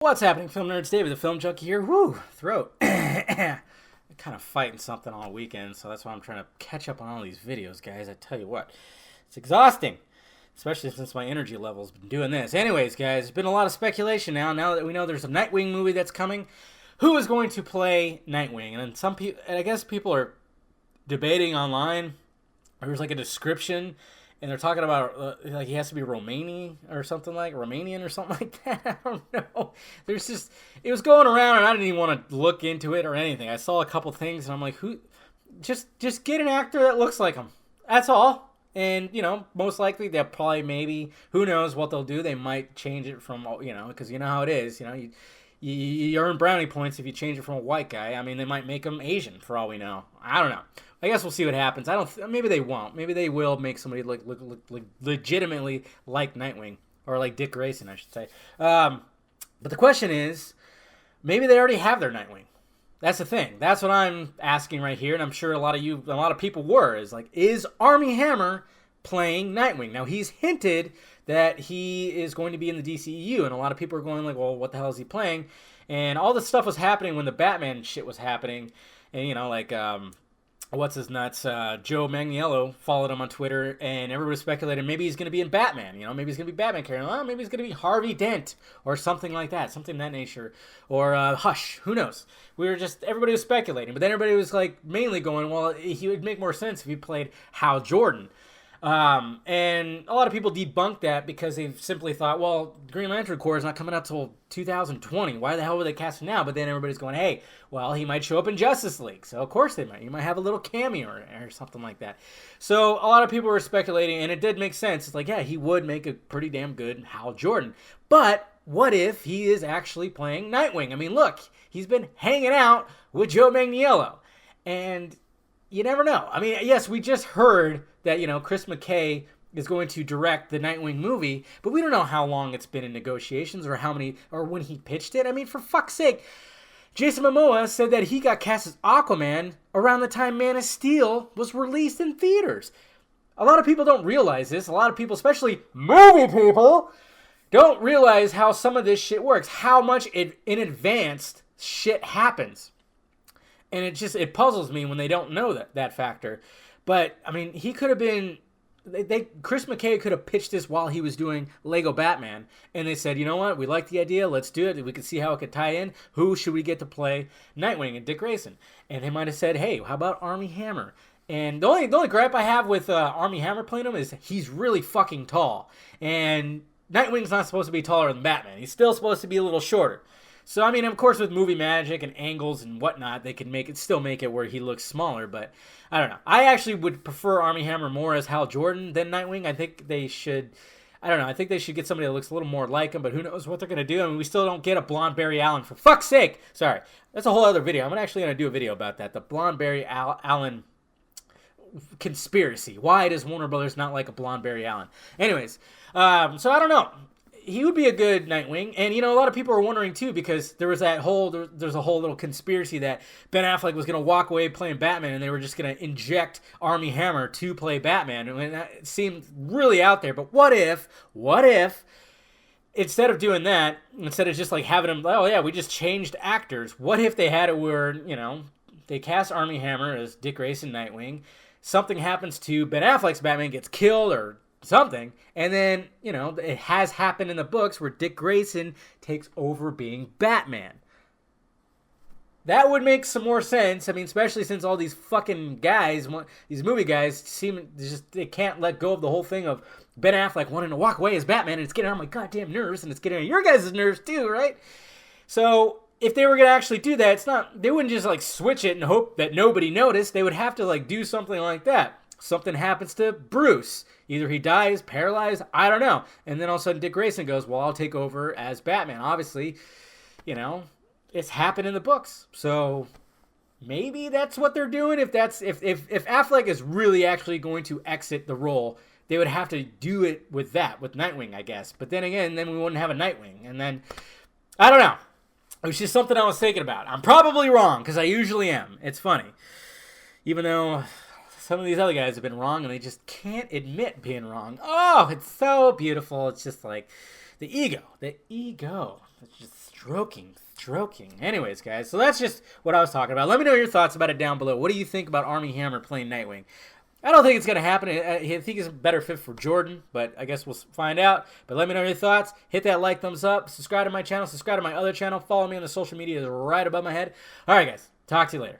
What's happening, film nerds? David, the film junkie here. Woo, throat. I'm kind of fighting something all weekend, so that's why I'm trying to catch up on all these videos, guys. I tell you what, it's exhausting, especially since my energy level's been doing this. Anyways, guys, there's been a lot of speculation now that we know there's a Nightwing movie that's coming. Who is going to play Nightwing? And then some people, I guess people are debating online. There's like a description, and they're talking about like he has to be Romanian or something like that. I don't know. There's just, it was going around, and I didn't even want to look into it or anything. I saw a couple things, and I'm like, who? Just get an actor that looks like him. That's all. And most likely they'll probably maybe, who knows what they'll do. They might change it from because you know how it is. You earn brownie points if you change it from a white guy. I mean, they might make him Asian for all we know. I don't know. I guess we'll see what happens. Maybe they won't. Maybe they will make somebody look legitimately like Nightwing, or like Dick Grayson, I should say. But the question is, maybe they already have their Nightwing. That's the thing. That's what I'm asking right here, and I'm sure a lot of people were. Is Armie Hammer playing Nightwing? Now, he's hinted that he is going to be in the DCEU, and a lot of people are going like, well, what the hell is he playing? And all this stuff was happening when the Batman shit was happening, and what's his nuts? Joe Manganiello followed him on Twitter, and everybody was speculating maybe he's going to be in Batman. Maybe he's going to be Batman character. Well, maybe he's going to be Harvey Dent or something like that, something of that nature, or Hush. Who knows? Everybody was speculating, but then everybody was like mainly going, well, he would make more sense if he played Hal Jordan. And a lot of people debunked that because they simply thought, well, Green Lantern Corps is not coming out till 2020. Why the hell would they cast him now? But then everybody's going, hey, well, he might show up in Justice League. So of course they might. You might have a little cameo or something like that. So a lot of people were speculating, and it did make sense. It's like, yeah, he would make a pretty damn good Hal Jordan. But what if he is actually playing Nightwing? I mean, look, he's been hanging out with Joe Manganiello. And you never know. I mean, yes, we just heard that, Chris McKay is going to direct the Nightwing movie, but we don't know how long it's been in negotiations or when he pitched it. I mean, for fuck's sake, Jason Momoa said that he got cast as Aquaman around the time Man of Steel was released in theaters. A lot of people don't realize this. A lot of people, especially movie people, don't realize how some of this shit works, how much in advance shit happens. And it puzzles me when they don't know that factor. But, I mean, he could have been, Chris McKay could have pitched this while he was doing Lego Batman. And they said, you know what, we like the idea, let's do it. We can see how it could tie in. Who should we get to play Nightwing? And Dick Grayson. And they might have said, hey, how about Armie Hammer? And the only gripe I have with Armie Hammer playing him is he's really fucking tall. And Nightwing's not supposed to be taller than Batman. He's still supposed to be a little shorter. So, I mean, of course, with movie magic and angles and whatnot, they can still make it where he looks smaller, but I don't know. I actually would prefer Armie Hammer more as Hal Jordan than Nightwing. I think they should, I think they should get somebody that looks a little more like him, but who knows what they're going to do. I mean, we still don't get a blonde Barry Allen, for fuck's sake. Sorry, that's a whole other video. I'm actually going to do a video about that, the blonde Barry Allen conspiracy. Why does Warner Brothers not like a blonde Barry Allen? Anyways, so I don't know. He would be a good Nightwing, and a lot of people are wondering too, because there's a whole little conspiracy that Ben Affleck was going to walk away playing Batman, and they were just going to inject Armie Hammer to play Batman, and that seemed really out there. But what if instead of doing that, instead of just like having him, oh yeah, we just changed actors, what if they had it where they cast Armie Hammer as Dick Grayson Nightwing, something happens to Ben Affleck's Batman, gets killed or something, and then it has happened in the books where Dick Grayson takes over being Batman. That would make some more sense. I mean, especially since all these fucking guys, these movie guys, they can't let go of the whole thing of Ben Affleck wanting to walk away as Batman, and it's getting on my goddamn nerves, and it's getting on your guys' nerves too, right? So if they were going to actually do that, they wouldn't just like switch it and hope that nobody noticed. They would have to like do something like that. Something happens to Bruce. Either he dies, paralyzed, I don't know. And then all of a sudden Dick Grayson goes, well, I'll take over as Batman. Obviously, it's happened in the books. So maybe that's what they're doing. If Affleck is really actually going to exit the role, they would have to do it with Nightwing, I guess. But then again, we wouldn't have a Nightwing. And then, I don't know. It was just something I was thinking about. I'm probably wrong, because I usually am. It's funny. Even though some of these other guys have been wrong, and they just can't admit being wrong. Oh, it's so beautiful. It's just like the ego. It's just stroking. Anyways, guys, so that's just what I was talking about. Let me know your thoughts about it down below. What do you think about Armie Hammer playing Nightwing? I don't think it's going to happen. I think he's a better fit for Jordan, but I guess we'll find out. But let me know your thoughts. Hit that like, thumbs up. Subscribe to my channel. Subscribe to my other channel. Follow me on the social media right above my head. All right, guys. Talk to you later.